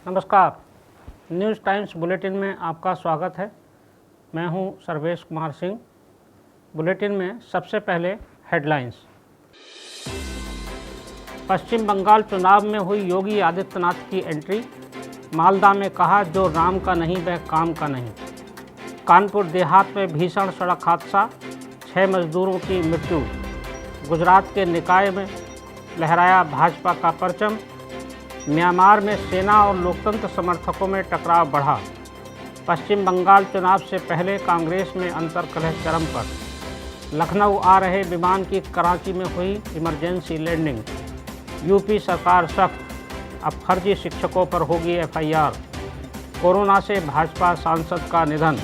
नमस्कार। News times bulletin में आपका स्वागत है। मैं हूं सर्वेश कुमार सिंह। बुलेटिन में सबसे पहले हेडलाइंस। पश्चिम बंगाल चुनाव में हुई योगी आदित्यनाथ की एंट्री। मालदा में कहा, जो राम का नहीं वह काम का नहीं। कानपुर देहात में भीषण सड़क हादसा, 6 मजदूरों की मृत्यु। गुजरात के निकाय में लहराया भाजपा का परचम। म्यांमार में सेना और लोकतंत्र समर्थकों में टकराव बढ़ा। पश्चिम बंगाल चुनाव से पहले कांग्रेस में अंतर्कलह चरम पर। लखनऊ आ रहे विमान की कराची में हुई इमरजेंसी लैंडिंग। यूपी सरकार सख्त, अब फर्जी शिक्षकों पर होगी एफआईआर। कोरोना से भाजपा सांसद का निधन।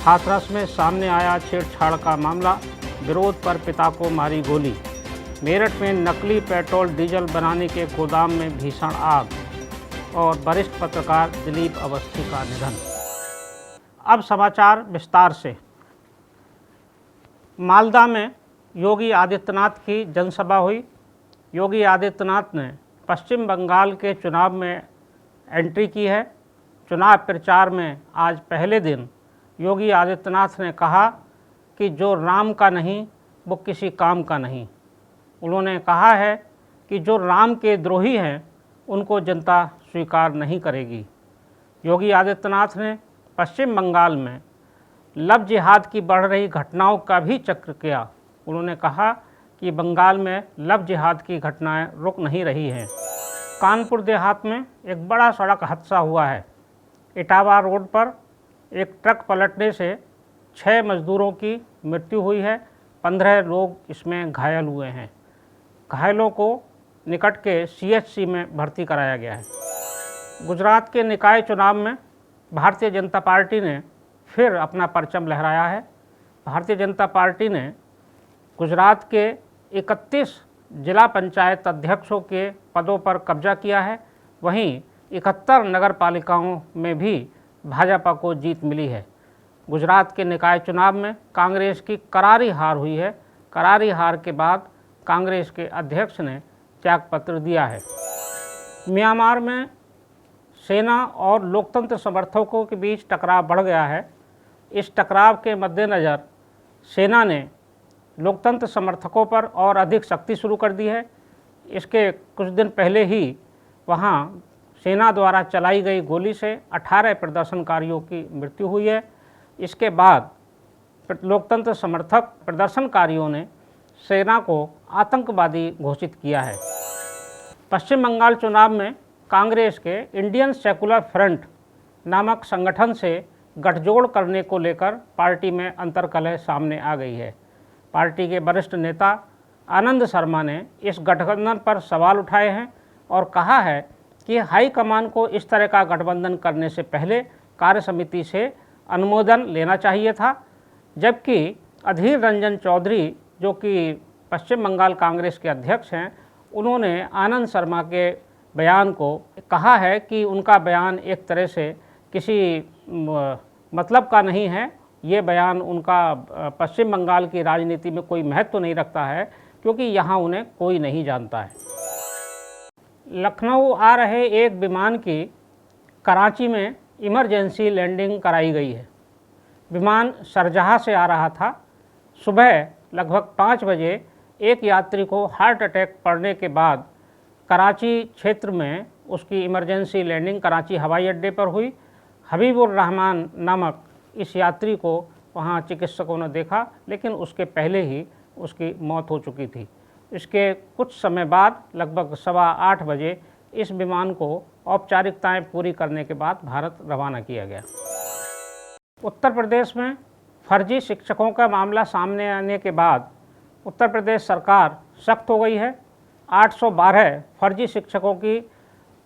हाथरस में सामने आया छेड़छाड़ का मामला, विरोध पर पिता को मारी गोली। मेरठ में नकली पेट्रोल डीजल बनाने के गोदाम में भीषण आग। और वरिष्ठ पत्रकार दिलीप अवस्थी का निधन। अब समाचार विस्तार से। मालदा में योगी आदित्यनाथ की जनसभा हुई। योगी आदित्यनाथ ने पश्चिम बंगाल के चुनाव में एंट्री की है। चुनाव प्रचार में आज पहले दिन योगी आदित्यनाथ ने कहा कि जो राम का नहीं वो किसी काम का नहीं। उन्होंने कहा है कि जो राम के द्रोही हैं उनको जनता स्वीकार नहीं करेगी। योगी आदित्यनाथ ने पश्चिम बंगाल में लव जिहाद की बढ़ रही घटनाओं का भी जिक्र किया। उन्होंने कहा कि बंगाल में लव जिहाद की घटनाएं रुक नहीं रही हैं। कानपुर देहात में एक बड़ा सड़क हादसा हुआ है। इटावा रोड पर एक ट्रक पलटने से 6 मजदूरों की मृत्यु हुई है। 15 लोग इसमें घायल हुए हैं। घायलों को निकट के सीएचसी में भर्ती कराया गया है। गुजरात के निकाय चुनाव में भारतीय जनता पार्टी ने फिर अपना परचम लहराया है। भारतीय जनता पार्टी ने गुजरात के 31 जिला पंचायत अध्यक्षों के पदों पर कब्जा किया है। वहीं 71 नगर पालिकाओं में भी भाजपा को जीत मिली है। गुजरात के निकाय चुनाव में कांग्रेस की करारी हार हुई है। करारी हार के बाद कांग्रेस के अध्यक्ष ने त्यागपत्र दिया है। म्यांमार में सेना और लोकतंत्र समर्थकों के बीच टकराव बढ़ गया है। इस टकराव के मद्देनज़र सेना ने लोकतंत्र समर्थकों पर और अधिक सख्ती शुरू कर दी है। इसके कुछ दिन पहले ही वहां सेना द्वारा चलाई गई गोली से 18 प्रदर्शनकारियों की मृत्यु हुई है। इसके बाद लोकतंत्र समर्थक प्रदर्शनकारियों ने सेना को आतंकवादी घोषित किया है। पश्चिम बंगाल चुनाव में कांग्रेस के इंडियन सेकुलर फ्रंट नामक संगठन से गठजोड़ करने को लेकर पार्टी में अंतर्कलह सामने आ गई है। पार्टी के वरिष्ठ नेता आनंद शर्मा ने इस गठबंधन पर सवाल उठाए हैं और कहा है कि हाईकमान को इस तरह का गठबंधन करने से पहले कार्य समिति से अनुमोदन लेना चाहिए था। जबकि अधीर रंजन चौधरी, जो कि पश्चिम बंगाल कांग्रेस के अध्यक्ष हैं, उन्होंने आनंद शर्मा के बयान को कहा है कि उनका बयान एक तरह से किसी मतलब का नहीं है। ये बयान उनका पश्चिम बंगाल की राजनीति में कोई महत्व नहीं रखता है, क्योंकि यहाँ उन्हें कोई नहीं जानता है। लखनऊ आ रहे एक विमान की कराची में इमरजेंसी लैंडिंग कराई गई है। विमान शारजाह से आ रहा था। सुबह लगभग 5 बजे एक यात्री को हार्ट अटैक पड़ने के बाद कराची क्षेत्र में उसकी इमरजेंसी लैंडिंग कराची हवाई अड्डे पर हुई। हबीबुर रहमान नामक इस यात्री को वहां चिकित्सकों ने देखा, लेकिन उसके पहले ही उसकी मौत हो चुकी थी। इसके कुछ समय बाद लगभग 8:15 बजे इस विमान को औपचारिकताएं पूरी करने के बाद भारत रवाना किया गया। उत्तर प्रदेश में फर्जी शिक्षकों का मामला सामने आने के बाद उत्तर प्रदेश सरकार सख्त हो गई है। 812 फर्जी शिक्षकों की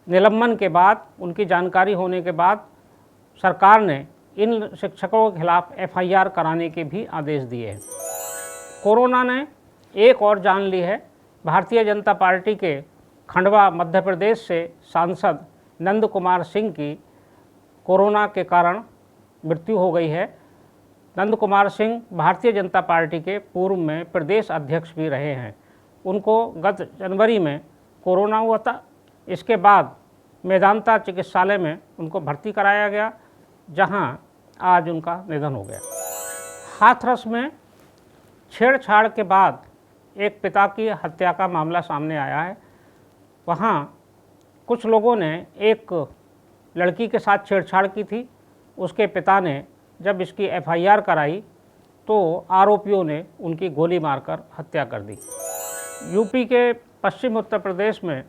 निलंबन के बाद, उनकी जानकारी होने के बाद सरकार ने इन शिक्षकों के खिलाफ एफआईआर कराने के भी आदेश दिए हैं। कोरोना ने एक और जान ली है। भारतीय जनता पार्टी के खंडवा मध्य प्रदेश से सांसद नंद कुमार सिंह की कोरोना के कारण मृत्यु हो गई है। नंद कुमार सिंह भारतीय जनता पार्टी के पूर्व में प्रदेश अध्यक्ष भी रहे हैं। उनको गत जनवरी में कोरोना हुआ था। इसके बाद मेदांता चिकित्सालय में उनको भर्ती कराया गया, जहां आज उनका निधन हो गया। हाथरस में छेड़छाड़ के बाद एक पिता की हत्या का मामला सामने आया है। वहां कुछ लोगों ने एक लड़की के साथ छेड़छाड़ की थी। उसके पिता ने जब इसकी एफआईआर कराई तो आरोपियों ने उनकी गोली मारकर हत्या कर दी। यूपी के पश्चिम उत्तर प्रदेश में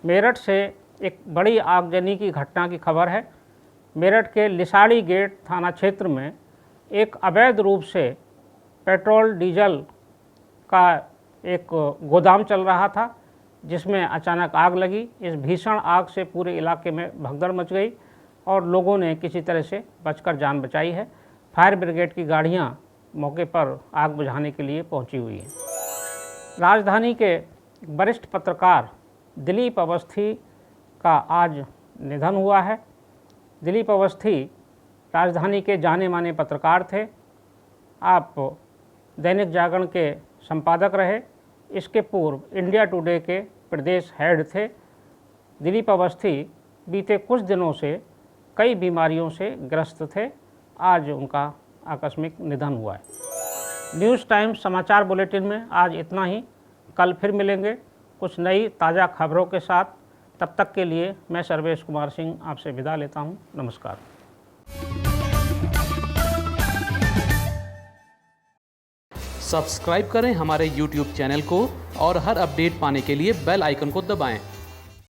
मेरठ से एक बड़ी आगजनी की घटना की खबर है। मेरठ के लिसाड़ी गेट थाना क्षेत्र में एक अवैध रूप से पेट्रोल डीजल का एक गोदाम चल रहा था, जिसमें अचानक आग लगी। इस भीषण आग से पूरे इलाके में भगदड़ मच गई और लोगों ने किसी तरह से बचकर जान बचाई है। फायर ब्रिगेड की गाड़ियां मौके पर आग बुझाने के लिए पहुंची हुई हैं। राजधानी के वरिष्ठ पत्रकार दिलीप अवस्थी का आज निधन हुआ है। दिलीप अवस्थी राजधानी के जाने माने पत्रकार थे। आप दैनिक जागरण के संपादक रहे। इसके पूर्व इंडिया टुडे के प्रदेश हेड थे। दिलीप अवस्थी बीते कुछ दिनों से कई बीमारियों से ग्रस्त थे। आज उनका आकस्मिक निधन हुआ है। न्यूज़ टाइम्स समाचार बुलेटिन में आज इतना ही। कल फिर मिलेंगे कुछ नई ताज़ा खबरों के साथ। तब तक के लिए मैं सर्वेश कुमार सिंह आपसे विदा लेता हूँ। नमस्कार। सब्सक्राइब करें हमारे YouTube चैनल को और हर अपडेट पाने के लिए बेल आइकन को दबाएं।